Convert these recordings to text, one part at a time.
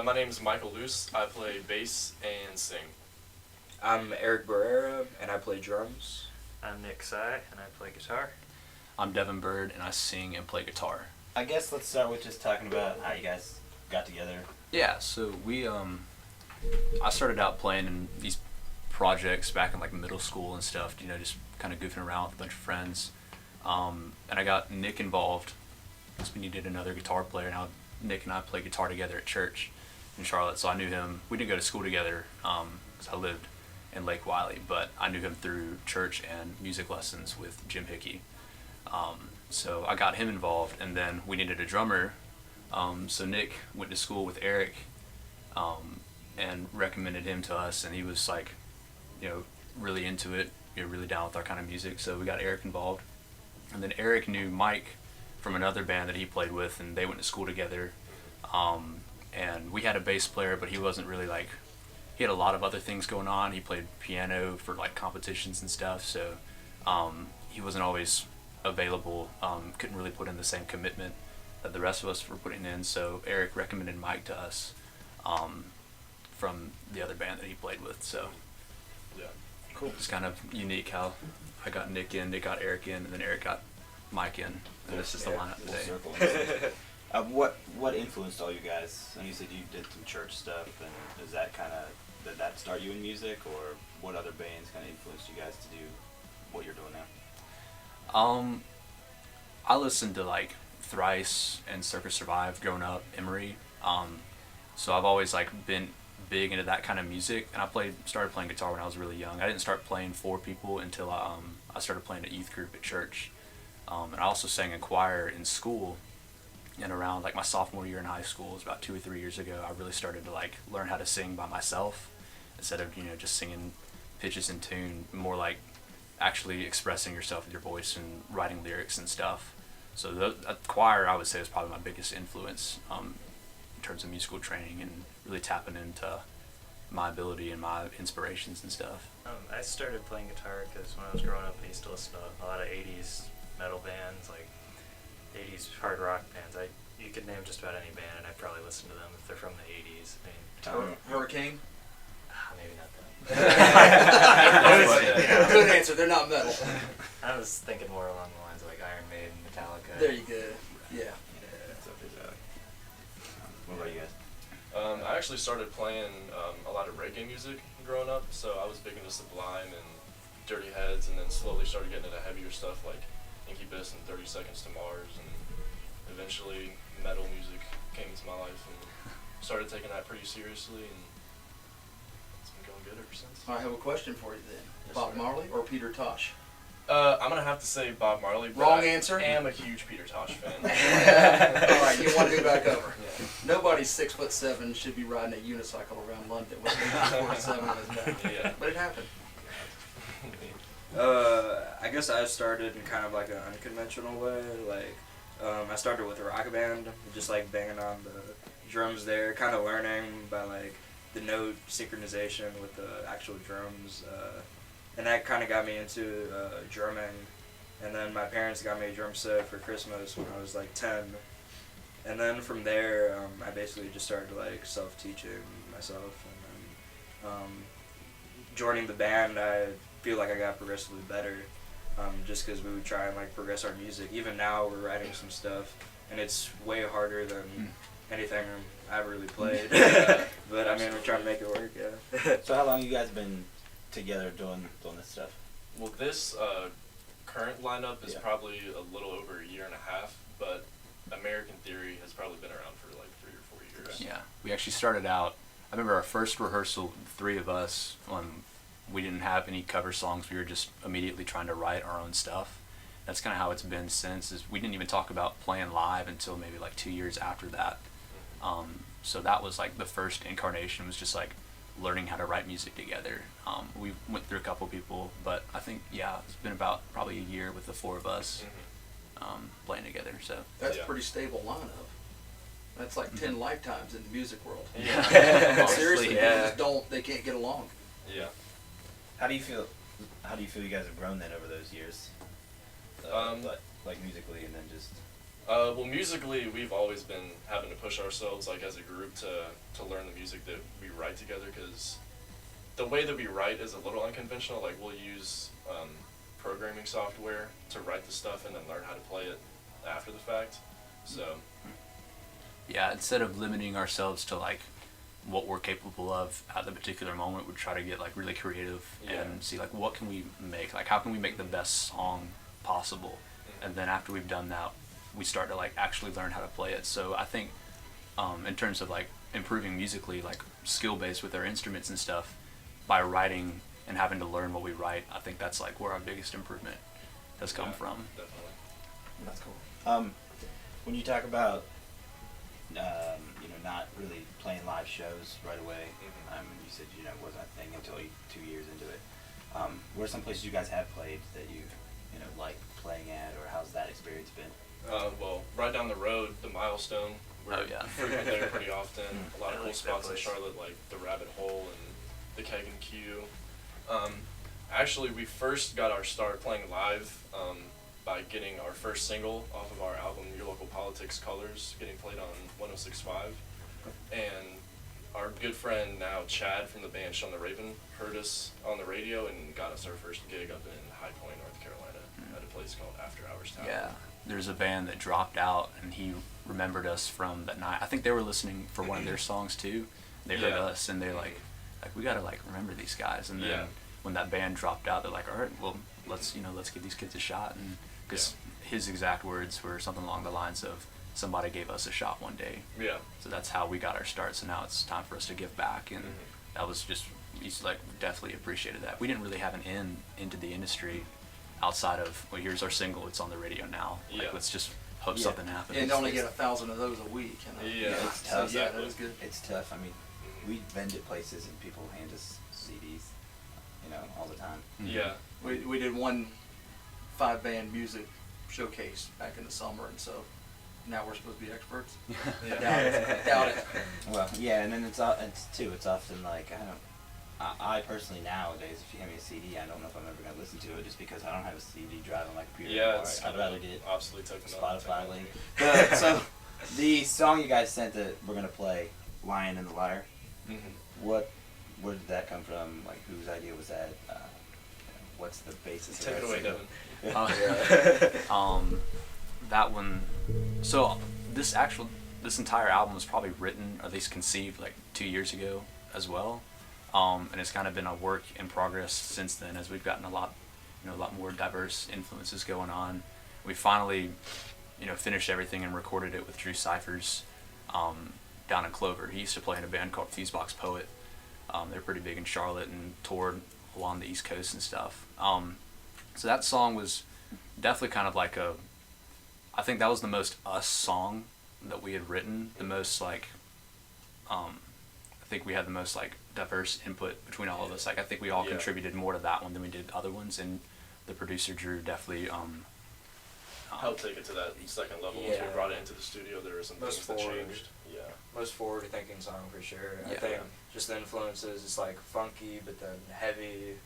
My name is Michael Luce. I play bass and sing. I'm Eric Barrera, and I play drums. I'm Nick Sy, and I play guitar. I'm Devin Bird, and I sing and play guitar. I guess let's start with just talking about how you guys got together. Yeah, so I started out playing in these projects back in like middle school and stuff, just kind of goofing around with a bunch of friends. And I got Nick involved because we needed another guitar player. Now Nick and I play guitar together at church in Charlotte, so I knew him. We didn't go to school together because I lived in Lake Wiley, but I knew him through church and music lessons with Jim Hickey. So I got him involved, and then we needed a drummer. So Nick went to school with Eric and recommended him to us, and he was like, really into it, really down with our kind of music. So we got Eric involved, and then Eric knew Mike from another band that he played with, and they went to school together. And we had a bass player, but he wasn't really like, he had a lot of other things going on. He played piano for like competitions and stuff, so he wasn't always available, couldn't really put in the same commitment that the rest of us were putting in. So Eric recommended Mike to us from the other band that he played with. So Yeah. Cool. it's kind of unique how I got Nick in, Nick got Eric in, and then Eric got Mike in, and this is the lineup Full today. circle. What influenced all you guys? And you said you did some church stuff, and did that start you in music, or what other bands kind of influenced you guys to do what you're doing now? I listened to like Thrice and Circus Survive growing up, Emery. So I've always like been big into that kind of music, and started playing guitar when I was really young. I didn't start playing for people until I started playing at youth group at church, and I also sang in choir in school. And around like my sophomore year in high school, it was about 2 or 3 years ago, I really started to like learn how to sing by myself instead of just singing pitches in tune, more like actually expressing yourself with your voice and writing lyrics and stuff. So the choir, I would say, is probably my biggest influence in terms of musical training and really tapping into my ability and my inspirations and stuff. I started playing guitar because when I was growing up, I used to listen to a lot of 80s metal bands, like 80s hard rock bands. You could name just about any band, and I'd probably listen to them if they're from the 80s. Hurricane? Maybe not that. Good answer. They're not metal. I was thinking more along the lines of like Iron Maiden, Metallica. There you go. Yeah. That's up his alley. What about you guys? I actually started playing a lot of reggae music growing up, so I was big into Sublime and Dirty Heads, and then slowly started getting into heavier stuff like Incubus and 30 Seconds to Mars, and eventually metal music came into my life and started taking that pretty seriously, and it's been going good ever since. I have a question for you then. Yes, Bob sir. Marley or Peter Tosh? I'm gonna have to say Bob Marley. But Wrong I answer. am a huge Peter Tosh fan. All right, you want to go back over. Yeah. Nobody 6'7" should be riding a unicycle around London with AK-47 in his back. Yeah. But it happened. I guess I started in kind of like an unconventional way. Like, I started with a rock band, just like banging on the drums there, kind of learning by like the note synchronization with the actual drums, and that kind of got me into drumming. And then my parents got me a drum set for Christmas when I was like 10. And then from there, I basically just started like self-teaching myself, and then joining the band, I feel like I got progressively better, just because we would try and like progress our music. Even now we're writing some stuff, and it's way harder than anything I've really played. But I mean, we're trying to make it work. Yeah. So how long you guys been together doing this stuff? Well, this current lineup is Yeah. probably a little over a year and a half, but American Theory has probably been around for like 3 or 4 years. Yeah, we actually started out, I remember our first rehearsal, 3 of us, we didn't have any cover songs. We were just immediately trying to write our own stuff. That's kind of how it's been since. Is we didn't even talk about playing live until maybe like 2 years after that. So that was like the first incarnation, was just like learning how to write music together. We went through a couple people, but I think, yeah, it's been about probably a year with the 4 of us playing together. So That's a Yeah. pretty stable lineup. That's like 10 lifetimes in the music world. Yeah. Seriously, yeah. they can't get along. Yeah. How do you feel you guys have grown then over those years? Um, like musically, and then just Well, musically, we've always been having to push ourselves, like, as a group to learn the music that we write together, because the way that we write is a little unconventional. Like, we'll use programming software to write the stuff and then learn how to play it after the fact. So, Yeah, instead of limiting ourselves to like what we're capable of at the particular moment, we try to get like really creative Yeah. and see like what can we make, like how can we make the best song possible, and then after we've done that, we start to like actually learn how to play it. So I think in terms of like improving musically, like skill based with our instruments and stuff, by writing and having to learn what we write, I think that's like where our biggest improvement has come yeah, from. Definitely. That's cool. When you talk about, not really playing live shows right away, you said, it wasn't a thing until 2 years into it. What are some places you guys have played that you like playing at, or how's that experience been? Well, right down the road, the Milestone. We're Oh, yeah. frequent there pretty often. A lot of I cool like that spots in place. Charlotte, like the Rabbit Hole and the Keg and Q. Actually, we first got our start playing live by getting our first single off of our album, Your Local Politics Colors, getting played on 106.5. And our good friend now, Chad from the band Shun the Raven, heard us on the radio and got us our first gig up in High Point, North Carolina, at a place called After Hours Tower. Yeah, there's a band that dropped out, and he remembered us from that night. I think they were listening for one of their songs too. They heard Yeah. us, and they're like we gotta like remember these guys. And then Yeah. when that band dropped out, they're like, all right, well let's give these kids a shot. And because his exact words were something along the lines of, somebody gave us a shot one day. Yeah. So that's how we got our start. So now it's time for us to give back, and that was just, he's like definitely appreciated that. We didn't really have an in into the industry outside of, well, here's our single, it's on the radio now. Like, Yeah. let's just hope Yeah. something happens. And only get 1,000 of those a week. Yeah. It's So tough. yeah, that is good. It's tough. I mean, we vend at places and people hand us CDs, all the time. Yeah. We did one 5-band music showcase back in the summer, and so now we're supposed to be experts. Yeah. Doubt it. Well, yeah, and then it's often like, I personally nowadays, if you hand me a CD, I don't know if I'm ever gonna listen to it just because I don't have a CD drive on my computer Yeah, anymore. it's I'd rather get obsolete technology. Spotify link. But, so the song you guys sent that we're gonna play, "Lion and the Liar," where did that come from? Like, whose idea was that? What's the basis of Take that it away, single? Devin. That one. So this entire album was probably written, or at least conceived, like 2 years ago as well. And it's kind of been a work in progress since then, as we've gotten a lot more diverse influences going on. We finally, finished everything and recorded it with Drew Cyphers down in Clover. He used to play in a band called Fusebox Poet. They're pretty big in Charlotte and toured along the East Coast and stuff. So that song was definitely kind of like I think that was the most us song that we had written. The most like, I think we had the most like diverse input between all of us. Like I think we all Yeah. contributed more to that one than we did other ones, and the producer Drew definitely Helped take it to that second level. Once we Yeah. brought it into the studio, there were some Most things that forward. changed. Yeah. most forward-thinking song for sure. I Yeah. think just the influences, it's like funky, but then heavy.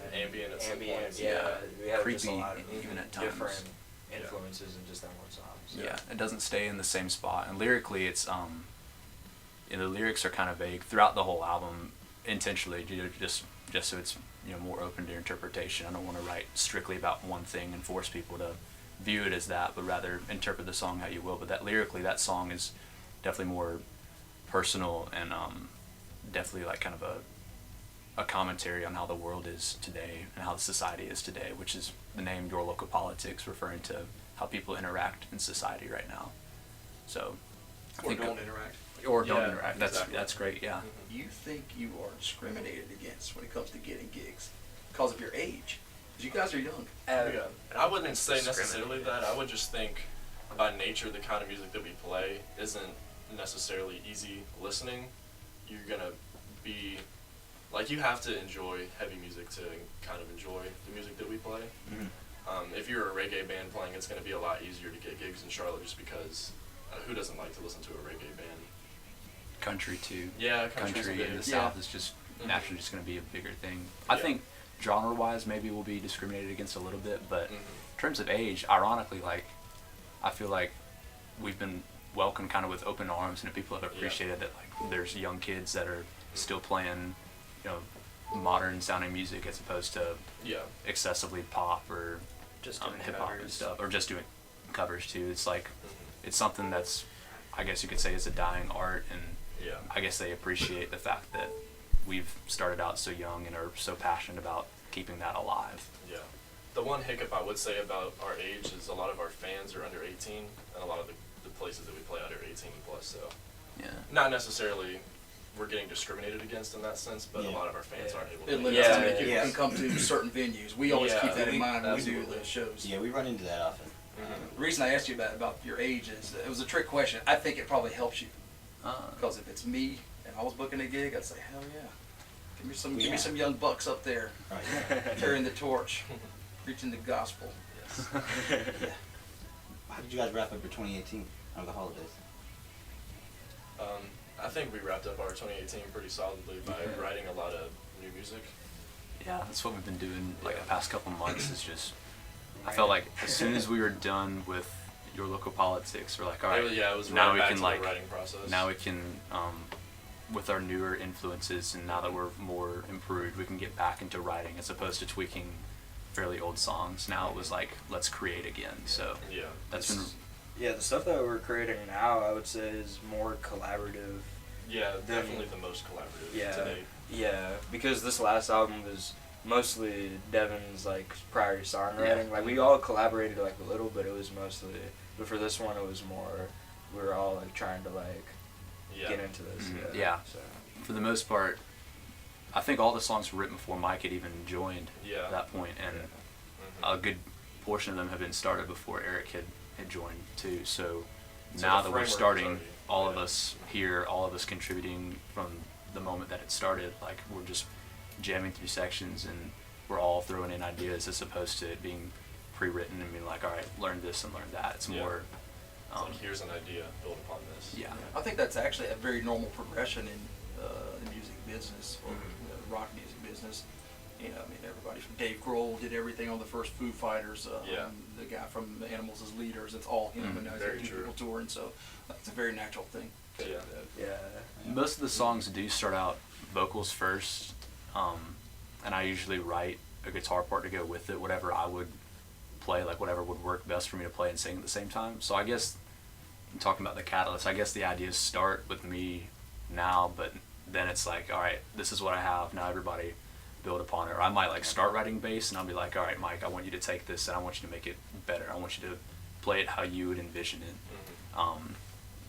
And Ambient at some ambient, points, yeah. yeah. We have just a Creepy lot of even at times. different Yeah. influences in just that one song. So. Yeah, it doesn't stay in the same spot. And lyrically, it's the lyrics are kind of vague throughout the whole album, intentionally, just so it's more open to interpretation. I don't want to write strictly about one thing and force people to view it as that, but rather interpret the song how you will. But that lyrically, that song is definitely more personal and definitely like kind of a commentary on how the world is today and how the society is today, which is the name Your Local Politics, referring to how people interact in society right now. So, I Or think don't interact. or don't Yeah, interact. That's exactly. that's great. Yeah. You think you are discriminated against when it comes to getting gigs because of your age? Because you guys are young. Yeah. I wouldn't say necessarily Discriminate. that. I would just think by nature the kind of music that we play isn't necessarily easy listening. You're gonna be like, you have to enjoy heavy music to kind of enjoy the music that we play. If you're a reggae band playing, it's gonna be a lot easier to get gigs in Charlotte just because who doesn't like to listen to a reggae band? Country too. Yeah, country's Country in big. the Yeah. South is just naturally just going to be a bigger thing. I Yeah. think genre-wise, maybe we'll be discriminated against a little bit, but Mhm. in terms of age, ironically, like I feel like we've been welcomed kind of with open arms, and people have appreciated that like there's young kids that are still playing, you know, modern sounding music as opposed to Yeah. excessively pop or Just doing hip hop and covers. stuff, or just doing covers too. It's like Mhm. it's something that's, I guess you could say, is a dying art, and Yeah. I guess they appreciate the fact that we've started out so young and are so passionate about keeping that alive. Yeah. The one hiccup I would say about our age is a lot of our fans are under 18, and a lot of the places that we play are 18 plus. So Yeah. not necessarily we're getting discriminated against in that sense, but a Yeah. lot of our fans aren't able to. It make limits it. how many people Yeah. can come to certain venues. We always Yeah, keep that in mind when we do absolutely. the shows. Yeah, we run into that often. Mhm. The reason I asked you about your age is it was a trick question. I think it probably helps you because if it's me and I was booking a gig, I'd say, hell yeah, give me Yeah. some young bucks up there Right. carrying the torch, preaching the gospel. Yes. Yeah. How did you guys wrap up your 2018 over the holidays? I think we wrapped up our 2018 pretty solidly by Yeah. writing a lot of new music. Yeah, that's what we've been doing like the past couple months is just, I felt like as soon as we were done with Your Local Politics, we're like, all right, It was now right we back can to like, the writing process. now we can, with our newer influences and now that we're more improved, we can get back into writing as opposed to tweaking fairly old songs. Now it was like, let's create again. So Yeah. that's been, Yeah, the stuff that we're creating now, I would say, is more collaborative. Yeah, Then- definitely the most collaborative Yeah, today. yeah, because this last album was mostly Devin's like prior songwriting. Yeah. Like we all collaborated like a little, but it was mostly. But for this one, it was more. We were all like trying to like Yeah. get into this. Mhm. Yeah. Yeah. So. for the most part, I think all the songs were written before Mike had even joined Yeah. at that point, and Mhm. a good portion of them have been started before Eric had joined too. So So now the that we're framework was starting, already- all of yeah. us here, all of us contributing from the moment that it started, like we're just jamming through sections and we're all throwing in ideas as opposed to it being pre-written and being like, all right, learn this and learn that. It's Yeah. more, It's like, here's an idea, build upon this. yeah. I think that's actually a very normal progression in the music business or Mhm. the rock music business. You know, I mean, everybody from Dave Grohl did everything on the first Foo Fighters. Yeah. The guy from Animals as Leaders, it's all him, and now he's got Very two true. people touring, so that's a very natural thing. Yeah. Yeah. Most of the songs do start out vocals first, and I usually write a guitar part to go with it, whatever I would play, like whatever would work best for me to play and sing at the same time. So I guess, I'm talking about the catalyst, I guess the ideas start with me now, but then it's like, all right, this is what I have, now everybody build upon it. Or I might like start writing bass and I'll be like, all right, Mike, I want you to take this and I want you to make it better. I want you to play it how you would envision it. Mhm.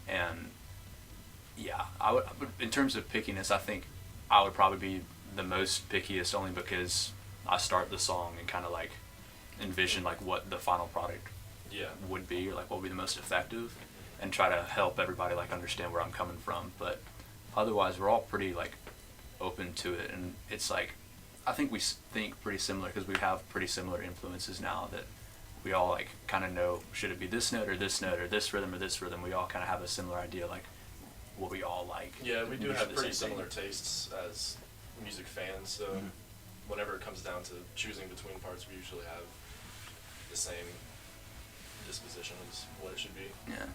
And yeah, I would, in terms of pickiness, I think I would probably be the most pickiest only because I start the song and kind of like envision like what the final product Yeah. would be, or like what would be the most effective, and try to help everybody like understand where I'm coming from. But otherwise, we're all pretty like open to it, and it's like I think we think pretty similar because we have pretty similar influences now that we all like kind of know, should it be this note or this note or this rhythm or this rhythm. We all kind of have a similar idea like what we all like. Yeah, we do should have the pretty same thing. similar tastes as music fans, so Mhm. whenever it comes down to choosing between parts, we usually have the same disposition as what it should be. Yeah.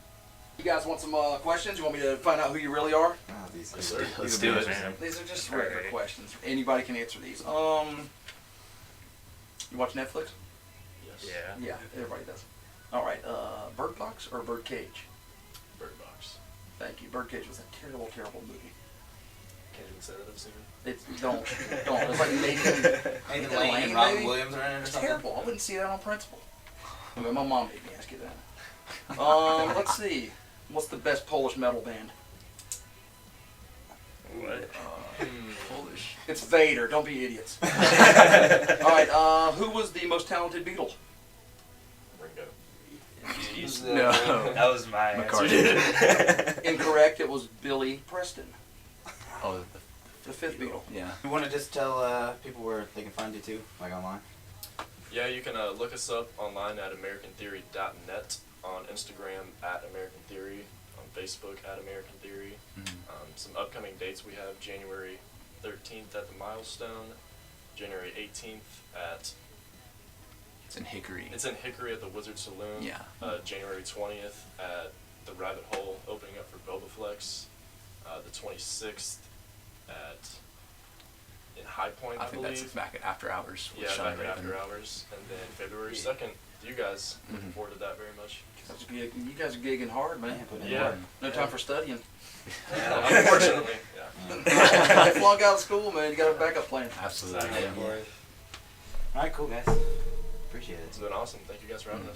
You guys want some questions? You want me to find out who you really are? Oh, these Yes, sir. Let's do it. Man. These are just regular Alright. questions. Anybody can answer these. You watch Netflix? Yes. Yeah. Yeah, everybody does. All right, Bird Box or Bird Cage? Bird Box. Thank you. Bird Cage was a terrible, terrible movie. Can't even say that I've seen it. It's don't. It's like Nathan Nathan Lane and Robin Williams are in it or It's something? terrible. I wouldn't see that on principle. Anyway, my mom made me ask you that. Let's see. What's the best Polish metal band? What? Polish. It's Vader. Don't be idiots. All right. Who was the most talented Beatle? Ringo. No. That was my McCartney. answer. Incorrect. It was Billy Preston, Oh, the fifth Beatle. yeah. You want to just tell people where they can find you too, like online? Yeah, you can look us up online at AmericanTheory.net, on Instagram at American Theory, on Facebook at American Theory. Mhm. Some upcoming dates we have: January 13th at the Milestone, January 18th at It's in Hickory. It's in Hickory at the Wizard Saloon. Yeah. January 20th at the Rabbit Hole, opening up for Bobaflex. The 26th in High Point, I think believe. that's back at After Hours. With Yeah, Sean back at Raven. After Hours. And then February 2nd, you guys. Looking forward to that very much. You guys are gigging hard, man. putting in Yeah. work. No time for studying. Unfortunately, You flunk out of school, man. You got a backup plan. Absolutely. Exactly. Yeah. All right, cool guys. Appreciate it. It's been awesome. Thank you guys for having us.